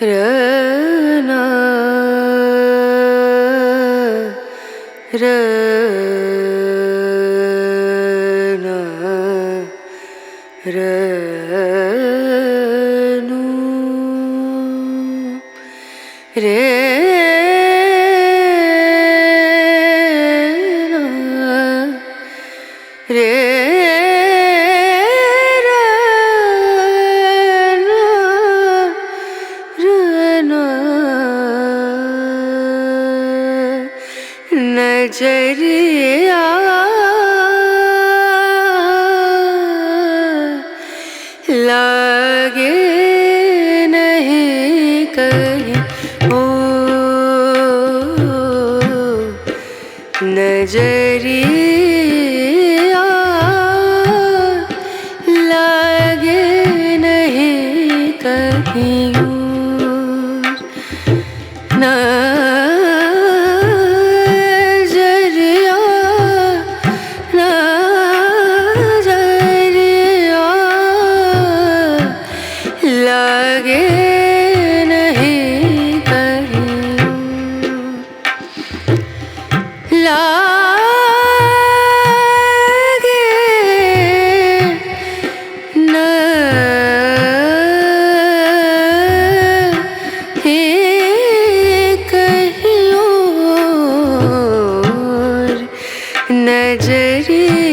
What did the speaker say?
रना रना रनु रे रे नजरिया लागे नहीं कहीं ओ नजरिया लागे नहीं कहीं लागे नहीं कहीं लागे नहीं कहीं और नजरिया